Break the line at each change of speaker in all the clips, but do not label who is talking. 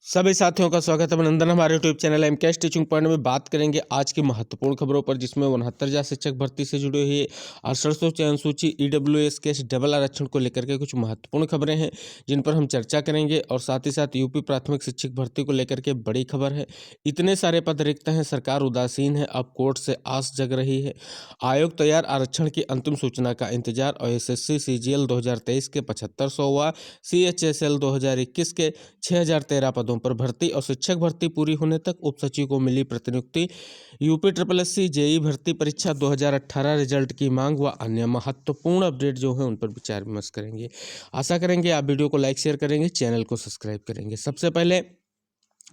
सभी साथियों का स्वागत है। अभिनंदन। हमारे YouTube channel MKS teaching point में बात करेंगे आज की महत्वपूर्ण खबरों पर, जिसमें 69,000 शिक्षक भर्ती से जुड़ी हुई 6800 चयन सूची, ईडब्ल्यूएस के डबल आरक्षण को लेकर के कुछ महत्वपूर्ण खबरें हैं जिन पर हम चर्चा करेंगे। और साथ ही साथ यूपी प्राथमिक शिक्षक भर्ती को लेकर के बड़ी खबर है। इतने सारे पद रिक्त हैं, सरकार उदासीन है, अब कोर्ट से आस जग रही है। आयोग तैयार, आरक्षण की अंतिम सूचना का इंतजार। और एसएससी सीजीएल 2023 के 7500 CHSL 2021 के 6013 पदों पर भर्ती। और शिक्षक भर्ती पूरी होने तक उप सचिव को मिली प्रतिनियुक्ति। यूपी SSC जेईई भर्ती परीक्षा 2018 रिजल्ट की मांग व अन्य महत्वपूर्ण अपडेट जो है उन पर विचार विमर्श करेंगे। आशा करेंगे आप वीडियो को लाइक शेयर करेंगे, चैनल को सब्सक्राइब करेंगे। सबसे पहले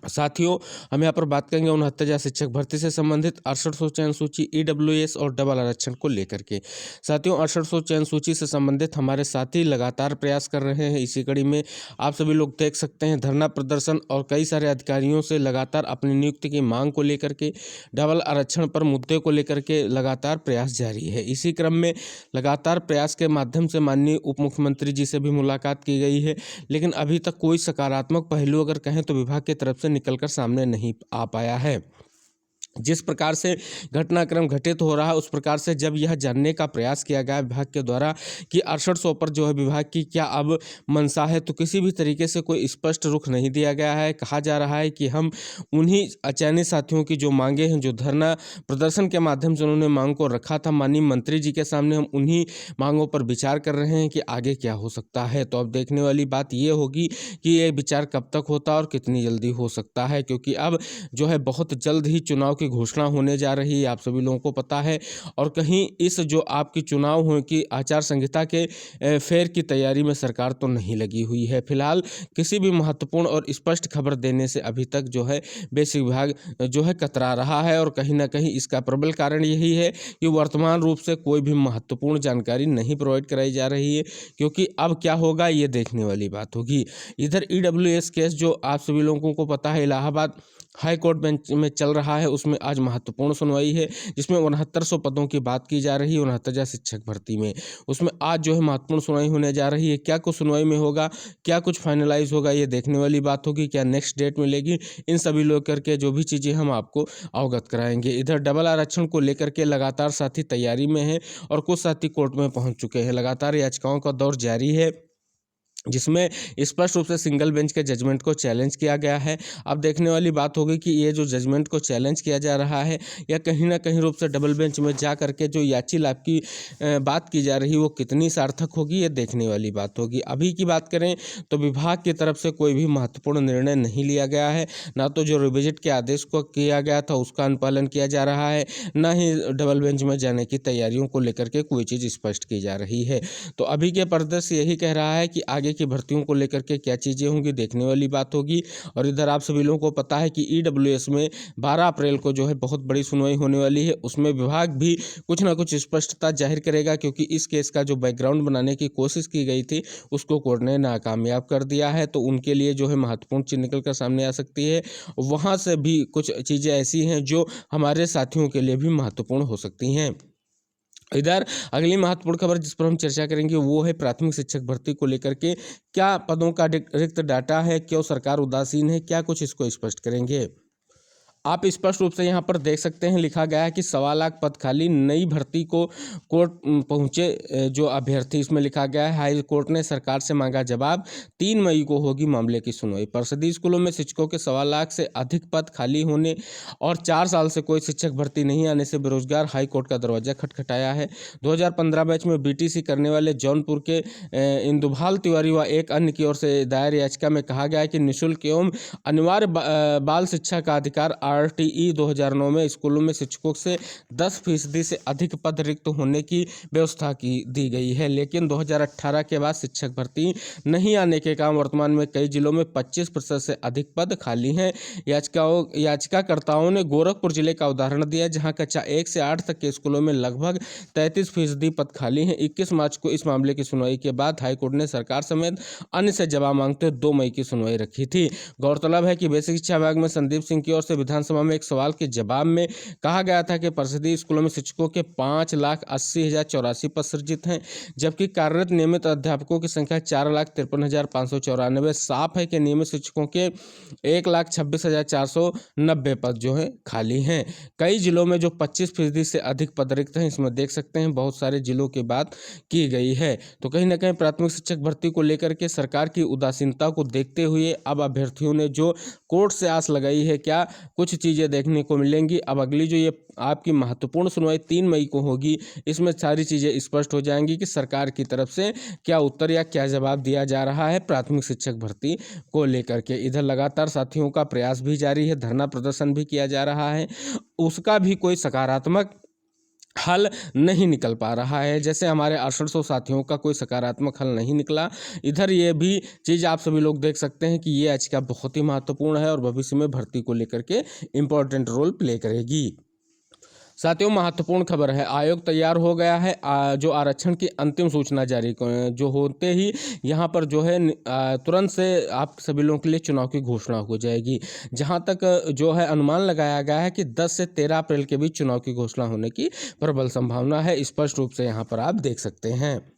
साथियों, हम यहाँ पर बात करेंगे 69,000 शिक्षक भर्ती से संबंधित 6800 चयन सूची, ईडब्ल्यूएस और डबल आरक्षण को लेकर के। साथियों, 6800 चयन सूची से संबंधित हमारे साथी लगातार प्रयास कर रहे हैं। इसी कड़ी में आप सभी लोग देख सकते हैं धरना प्रदर्शन और कई सारे अधिकारियों से लगातार अपनी नियुक्ति की मांग को लेकर के, डबल आरक्षण पर मुद्दे को लेकर के लगातार प्रयास जारी है। इसी क्रम में लगातार प्रयास के माध्यम से माननीय उप मुख्यमंत्री जी से भी मुलाकात की गई है, लेकिन अभी तक कोई सकारात्मक पहलू अगर कहें तो विभाग की तरफ से निकलकर सामने नहीं आ पाया है। जिस प्रकार से घटनाक्रम घटित हो रहा है, उस प्रकार से जब यह जानने का प्रयास किया गया विभाग के द्वारा कि 6800 पर जो है विभाग की क्या अब मंशा है, तो किसी भी तरीके से कोई स्पष्ट रुख नहीं दिया गया है। कहा जा रहा है कि हम उन्हीं अचयनित साथियों की जो मांगे हैं, जो धरना प्रदर्शन के माध्यम से उन्होंने मांग को रखा था माननीय मंत्री जी के सामने, हम उन्हीं मांगों पर विचार कर रहे हैं कि आगे क्या हो सकता है। तो अब देखने वाली बात ये होगी कि ये विचार कब तक होता है और कितनी जल्दी हो सकता है, क्योंकि अब जो है बहुत जल्द ही चुनाव की घोषणा होने जा रही है, आप सभी लोगों को पता है। और कहीं इस जो आपकी चुनाव हो की आचार संहिता के फेर की तैयारी में सरकार तो नहीं लगी हुई है। फिलहाल किसी भी महत्वपूर्ण और स्पष्ट खबर देने से अभी तक जो है बेसिक विभाग जो है कतरा रहा है। और कहीं ना कहीं इसका प्रबल कारण यही है कि वर्तमान रूप से कोई भी महत्वपूर्ण जानकारी नहीं प्रोवाइड कराई जा रही है, क्योंकि अब क्या होगा ये देखने वाली बात होगी। इधर ईडब्ल्यूएस केस जो आप सभी लोगों को पता है इलाहाबाद हाई कोर्ट बेंच में चल रहा है, उसमें आज महत्वपूर्ण सुनवाई है, जिसमें 6900 पदों की बात की जा रही है 69,000 शिक्षक भर्ती में। उसमें आज जो है महत्वपूर्ण सुनवाई होने जा रही है। क्या कुछ सुनवाई में होगा, क्या कुछ फाइनलाइज होगा, ये देखने वाली बात होगी। क्या नेक्स्ट डेट मिलेगी, इन सभी लोग करके जो भी चीज़ें हम आपको अवगत कराएंगे। इधर डबल आरक्षण को लेकर के लगातार साथी तैयारी में है और कुछ साथी कोर्ट में पहुंच चुके हैं। लगातार याचिकाओं का दौर जारी है, जिसमें स्पष्ट रूप से सिंगल बेंच के जजमेंट को चैलेंज किया गया है। अब देखने वाली बात होगी कि ये जो जजमेंट को चैलेंज किया जा रहा है, या कहीं ना कहीं रूप से डबल बेंच में जा करके जो याची लाभ की बात की जा रही है वो कितनी सार्थक होगी, ये देखने वाली बात होगी। अभी की बात करें तो विभाग की तरफ से कोई भी महत्वपूर्ण निर्णय नहीं लिया गया है। ना तो जो रिविजिट के आदेश को किया गया था उसका अनुपालन किया जा रहा है, ना ही डबल बेंच में जाने की तैयारियों को लेकर के कोई चीज़ स्पष्ट की जा रही है। तो अभी के परिदृश्य यही कह रहा है कि आगे की भर्तियों को लेकर के क्या चीज़ें होंगी, देखने वाली बात होगी। और इधर आप सभी लोगों को पता है कि ईडब्ल्यूएस में 12 अप्रैल को जो है बहुत बड़ी सुनवाई होने वाली है। उसमें विभाग भी कुछ ना कुछ स्पष्टता जाहिर करेगा, क्योंकि इस केस का जो बैकग्राउंड बनाने की कोशिश की गई थी उसको कोर्ट ने नाकामयाब कर दिया है। तो उनके लिए जो है महत्वपूर्ण चीज़ निकल कर सामने आ सकती है। वहाँ से भी कुछ चीज़ें ऐसी हैं जो हमारे साथियों के लिए भी महत्वपूर्ण हो सकती हैं। इधर अगली महत्वपूर्ण खबर जिस पर हम चर्चा करेंगे वो है प्राथमिक शिक्षक भर्ती को लेकर के। क्या पदों का रिक्त डाटा है, क्यों सरकार उदासीन है, क्या कुछ इसको स्पष्ट करेंगे। आप स्पष्ट रूप से यहाँ पर देख सकते हैं लिखा गया है कि 1.25 लाख पद खाली, नई भर्ती को कोर्ट पहुँचे जो अभ्यर्थी, इसमें लिखा गया है हाई कोर्ट ने सरकार से मांगा जवाब, 3 मई को होगी मामले की सुनवाई। परिषदीय स्कूलों में शिक्षकों के 1.25 लाख से अधिक पद खाली होने और 4 साल से कोई शिक्षक भर्ती नहीं आने से बेरोजगार हाई कोर्ट का दरवाजा खटखटाया है। 2015 बैच में बीटीसी करने वाले जौनपुर के इंदुभाल तिवारी व एक अन्य की ओर से दायर याचिका में कहा गया है कि निःशुल्क एवं अनिवार्य बाल शिक्षा का अधिकार RTE 2009 में स्कूलों में शिक्षकों से 10% से अधिक पद रिक्त होने की व्यवस्था दी गई है। लेकिन 2018 के बाद शिक्षक भर्ती नहीं आने के कारण वर्तमान में कई जिलों में 25% से अधिक पद खाली हैं। याचिकाकर्ताओं ने गोरखपुर जिले का उदाहरण दिया, जहां कक्षा 1 से 8 तक के स्कूलों में लगभग 33% पद खाली हैं। 21 मार्च को इस मामले की सुनवाई के बाद हाईकोर्ट ने सरकार समेत अन्य से जवाब मांगते 2 मई की सुनवाई रखी थी। गौरतलब है कि बेसिक शिक्षा विभाग में संदीप सिंह की ओर से विधानसभा विधानसभा में एक सवाल के जवाब में कहा गया था कि परिषदीय स्कूलों में शिक्षकों के 5,80,084 पद सृजित हैं, जबकि कार्यरत नियमित अध्यापकों की संख्या 4,53,594। साफ है कि नियमित शिक्षकों के 1,26,490 पद जो हैं खाली हैं। कई जिलों में जो 25% से अधिक पद रिक्त हैं, इसमें देख सकते हैं बहुत सारे जिलों की बात की गई है। तो कहीं ना कहीं प्राथमिक शिक्षक भर्ती को लेकर के सरकार की उदासीनता को देखते हुए अब अभ्यर्थियों ने जो कोर्ट से आस लगाई है, क्या कुछ चीज़ें देखने को मिलेंगी। अब अगली जो ये आपकी महत्वपूर्ण सुनवाई 3 मई को होगी, इसमें सारी चीज़ें स्पष्ट हो जाएंगी कि सरकार की तरफ से क्या उत्तर या क्या जवाब दिया जा रहा है प्राथमिक शिक्षक भर्ती को लेकर के। इधर लगातार साथियों का प्रयास भी जारी है, धरना प्रदर्शन भी किया जा रहा है, उसका भी कोई सकारात्मक हल नहीं निकल पा रहा है। जैसे हमारे 6800 साथियों का कोई सकारात्मक हल नहीं निकला, इधर ये भी चीज़ आप सभी लोग देख सकते हैं कि ये आज का बहुत ही महत्वपूर्ण है और भविष्य में भर्ती को लेकर के इम्पोर्टेंट रोल प्ले करेगी। साथियों, महत्वपूर्ण खबर है, आयोग तैयार हो गया है। जो आरक्षण की अंतिम सूचना जारी जो होते ही यहाँ पर जो है तुरंत से आप सभी लोगों के लिए चुनाव की घोषणा हो जाएगी। जहाँ तक जो है अनुमान लगाया गया है कि 10 से 13 अप्रैल के बीच चुनाव की घोषणा होने की प्रबल संभावना है। स्पष्ट रूप से यहाँ पर आप देख सकते हैं।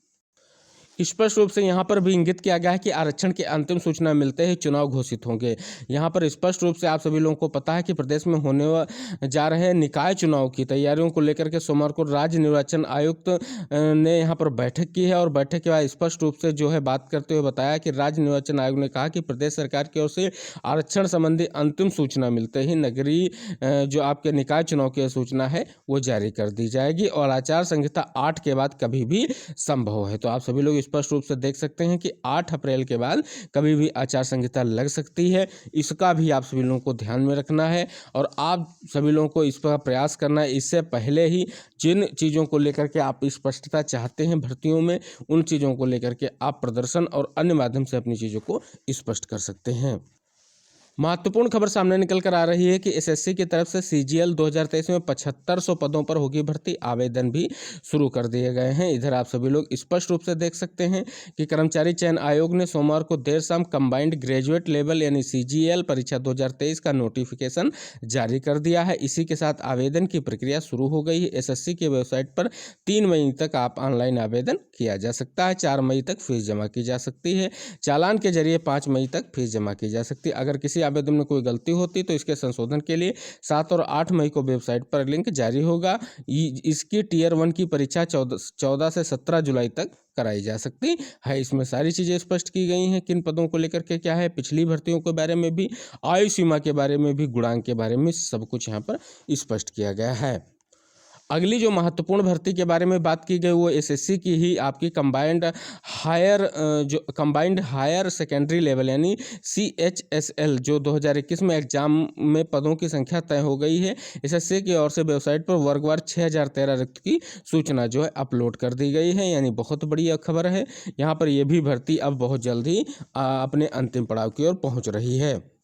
स्पष्ट रूप से यहाँ पर भी इंगित किया गया है कि आरक्षण की अंतिम सूचना मिलते ही चुनाव घोषित होंगे। यहाँ पर स्पष्ट रूप से आप सभी लोगों को पता है कि प्रदेश में होने जा रहे निकाय चुनाव की तैयारियों को लेकर के सोमवार को राज्य निर्वाचन आयुक्त ने यहाँ पर बैठक की है और बैठक के बाद स्पष्ट रूप से जो है बात करते हुए बताया कि राज्य निर्वाचन आयोग ने कहा कि प्रदेश सरकार की ओर से आरक्षण संबंधी अंतिम सूचना मिलते ही नगरीय जो आपके निकाय चुनाव की सूचना है वो जारी कर दी जाएगी और आचार संहिता 8 के बाद कभी भी संभव है। तो आप सभी लोग स्पष्ट रूप से देख सकते हैं कि 8 अप्रैल के बाद कभी भी आचार संहिता लग सकती है। इसका भी आप सभी लोगों को ध्यान में रखना है और आप सभी लोगों को इस पर प्रयास करना है। इससे पहले ही जिन चीज़ों को लेकर के आप स्पष्टता चाहते हैं भर्तियों में, उन चीज़ों को लेकर के आप प्रदर्शन और अन्य माध्यम से अपनी चीज़ों को स्पष्ट कर सकते हैं। महत्वपूर्ण खबर सामने निकल कर आ रही है कि एसएससी की तरफ से सीजीएल 2023 में 7500 पदों पर होगी भर्ती, आवेदन भी शुरू कर दिए गए हैं। इधर आप सभी लोग स्पष्ट रूप से देख सकते हैं कि कर्मचारी चयन आयोग ने सोमवार को देर शाम कंबाइंड ग्रेजुएट लेवल यानी सीजीएल परीक्षा 2023 का नोटिफिकेशन जारी कर दिया है। इसी के साथ आवेदन की प्रक्रिया शुरू हो गई है। एसएससी की वेबसाइट पर 3 मई तक आप ऑनलाइन आवेदन किया जा सकता है। 4 मई तक फीस जमा की जा सकती है। चालान के जरिए 5 मई तक फीस जमा की जा सकती है। अगर किसी आवेदन में कोई गलती होती तो इसके संशोधन के लिए 7 और 8 मई को वेबसाइट पर लिंक जारी होगा। इसकी टियर 1 की परीक्षा 14 से 17 जुलाई तक कराई जा सकती है। इसमें सारी चीज़ें स्पष्ट की गई हैं, किन पदों को लेकर के क्या है, पिछली भर्तियों के बारे में भी, आयु सीमा के बारे में भी, गुणांक के बारे में सब कुछ यहाँ पर स्पष्ट किया गया है। अगली जो महत्वपूर्ण भर्ती के बारे में बात की गई वो एसएससी की ही आपकी कंबाइंड हायर सेकेंडरी लेवल यानी सीएचएसएल जो 2021 में एग्जाम में पदों की संख्या तय हो गई है। एसएससी की ओर से वेबसाइट पर वर्गवार 6013 रिक्त की सूचना जो है अपलोड कर दी गई है, यानी बहुत बढ़िया खबर है। यहाँ पर यह भी भर्ती अब बहुत जल्दी अपने अंतिम पड़ाव की ओर पहुँच रही है।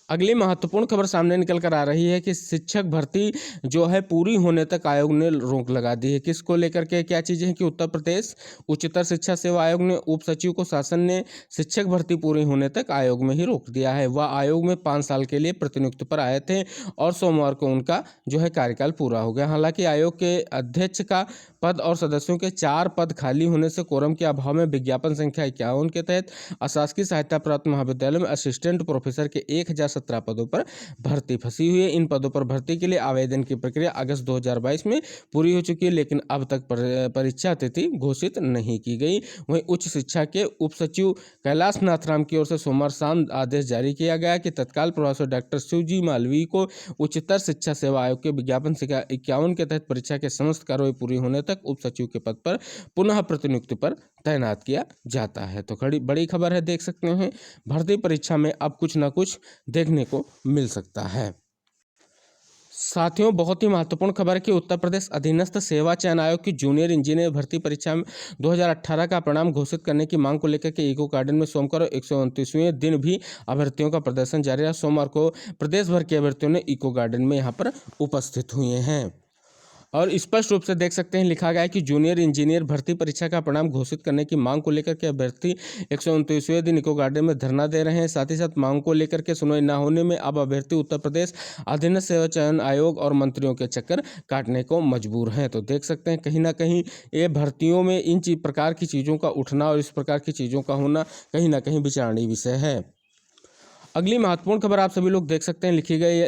अगली महत्वपूर्ण खबर सामने निकल कर आ रही है कि शिक्षक भर्ती जो है पूरी होने तक आयोग ने रोक लगा दी है। किसको लेकर के क्या चीज़ें हैं कि उत्तर प्रदेश उच्चतर शिक्षा सेवा आयोग ने उप सचिव को शासन ने शिक्षक भर्ती पूरी होने तक आयोग में ही रोक दिया है। वह आयोग में 5 साल के लिए प्रतिनियुक्ति पर आए थे और सोमवार को उनका जो है कार्यकाल पूरा हो गया। हालांकि आयोग के अध्यक्ष का पद और सदस्यों के 4 पद खाली होने से कोरम के अभाव में विज्ञापन संख्या 51 के तहत अशासकीय सहायता प्राप्त महाविद्यालय में असिस्टेंट प्रोफेसर के 1017 पदों पर भर्ती फंसी हुई है। इन पदों पर भर्ती के लिए आवेदन की प्रक्रिया अगस्त 2022 में पूरी हो चुकी है, लेकिन अब तक परीक्षा तिथि घोषित नहीं की गई। वहीं उच्च शिक्षा के उप सचिव कैलाश नाथ राम की ओर से सोमवार शाम आदेश जारी किया गया कि तत्काल प्रभाव से डॉक्टर शिवजी मालवीय को उच्चतर शिक्षा सेवा आयोग के विज्ञापन संख्या 51 के तहत परीक्षा के समस्त कार्रवाई पूरी होने तक उप सचिव के पद पर पुनः प्रतिनियुक्ति पर तैनात किया जाता है। तो बड़ी खबर है, देख सकते हैं भर्ती परीक्षा में अब कुछ ना कुछ देखने को मिल सकता है। साथियों, बहुत ही महत्वपूर्ण खबर है कि उत्तर प्रदेश अधीनस्थ सेवा चयन आयोग की जूनियर इंजीनियर भर्ती परीक्षा में 2018 का परिणाम घोषित करने की मांग को लेकर के इको गार्डन में सोमवार 129वें दिन भी अभ्यर्थियों का प्रदर्शन जारी रहा। सोमवार को प्रदेश भर के अभ्यर्थियों ने इको गार्डन में यहाँ पर उपस्थित हुए हैं। और स्पष्ट रूप से देख सकते हैं लिखा गया है कि जूनियर इंजीनियर भर्ती परीक्षा का परिणाम घोषित करने की मांग को लेकर के अभ्यर्थी 129वें दिन इको गार्डन में धरना दे रहे हैं। साथ ही साथ मांग को लेकर के सुनवाई न होने में अब अभ्यर्थी उत्तर प्रदेश अधीनस्थ सेवा चयन आयोग और मंत्रियों के चक्कर काटने को मजबूर हैं। तो देख सकते हैं कहीं ना कहीं ये भर्तियों में इन प्रकार की चीज़ों का उठना और इस प्रकार की चीज़ों का होना कहीं ना कहीं विचारणीय विषय है। अगली महत्वपूर्ण खबर आप सभी लोग देख सकते हैं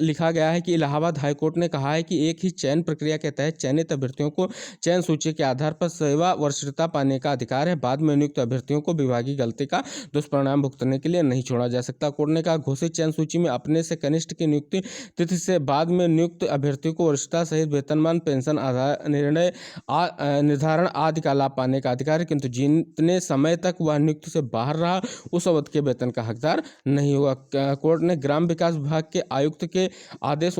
लिखा गया है कि इलाहाबाद हाईकोर्ट ने कहा है कि एक ही चयन प्रक्रिया के तहत चयनित अभ्यर्थियों को चयन सूची के आधार पर सेवा वरिष्ठता पाने का अधिकार है। बाद में नियुक्त अभ्यर्थियों को विभागीय गलती का दुष्परिणाम भुगतने के लिए नहीं छोड़ा जा सकता। कोर्ट ने कहा घोषित चयन सूची में अपने से कनिष्ठ की नियुक्ति तिथि से बाद में नियुक्त अभ्यर्थियों को वरिष्ठता सहित वेतनमान पेंशन आधार निर्धारण आदि का लाभ पाने का अधिकार है, किंतु जितने समय तक वह नियुक्ति से बाहर रहा उस अवधि के वेतन का हकदार नहीं हुआ। कोर्ट ने ग्राम विकास विभाग के आयुक्त के आदेश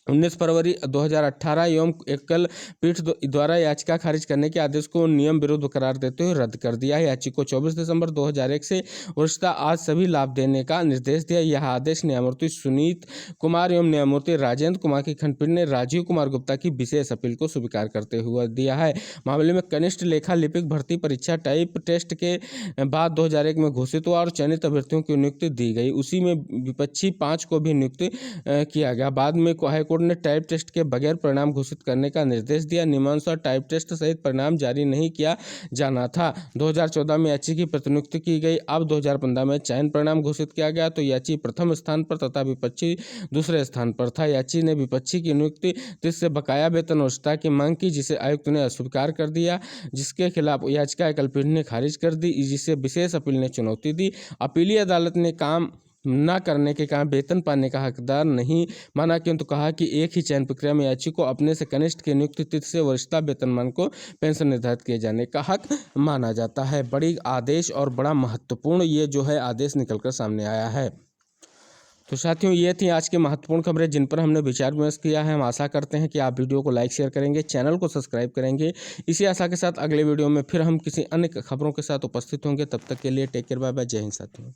19 फरवरी 2018 एवं एकल पीठ द्वारा याचिका खारिज करने के आदेश को नियम विरुद्ध करार देते हुए रद्द कर दिया है। याचिका को 24 दिसंबर 2001 से वरिष्ठता आज सभी लाभ देने का निर्देश दिया। यह आदेश न्यायमूर्ति सुनीत कुमार एवं न्यायमूर्ति राजेंद्र कुमार की खंडपीठ ने राजीव कुमार गुप्ता की विशेष अपील को स्वीकार करते हुए दिया है। मामले में कनिष्ठ लेखा लिपिक भर्ती परीक्षा टाइप टेस्ट के बाद 2001 में घोषित हुआ और चयनित अभ्यर्थियों की नियुक्ति दी गई। उसी में विपक्षी 5 को भी नियुक्त किया गया। बाद में हाईकोर्ट ने टाइप टेस्ट के बगैर परिणाम घोषित करने का निर्देश दिया। नियमानुसार टाइप टेस्ट सहित परिणाम जारी नहीं किया जाना था। 2014 में याची की प्रतिनियुक्ति की गई। अब 2015 में चयन परिणाम घोषित किया गया तो याची प्रथम स्थान पर तथा विपक्षी दूसरे स्थान पर था। याची ने विपक्षी की नियुक्ति जिससे बकाया वेतन वरिष्ठता की मांग की, जिसे आयुक्त ने अस्वीकार कर दिया, जिसके खिलाफ याचिका एकल पीठ ने खारिज कर दी, जिसे विशेष अपील ने चुनौती दी। अपीलीय अदालत ने काम न करने के कारण वेतन पाने का हकदार नहीं माना, किंतु कहा कि एक ही चयन प्रक्रिया में याची को अपने से कनिष्ठ की नियुक्ति तिथि से वरिष्ठता वेतनमान को पेंशन निर्धारित किए जाने का हक माना जाता है। बड़ी आदेश और बड़ा महत्वपूर्ण ये जो है आदेश निकलकर सामने आया है। तो साथियों ये थी आज की महत्वपूर्ण खबरें जिन पर हमने विचार विमर्श किया है। हम आशा करते हैं कि आप वीडियो को लाइक शेयर करेंगे, चैनल को सब्सक्राइब करेंगे। इसी आशा के साथ अगले वीडियो में फिर हम किसी अन्य खबरों के साथ उपस्थित होंगे। तब तक के लिए टेक केयर, बाय बाय, जय हिंद साथियों।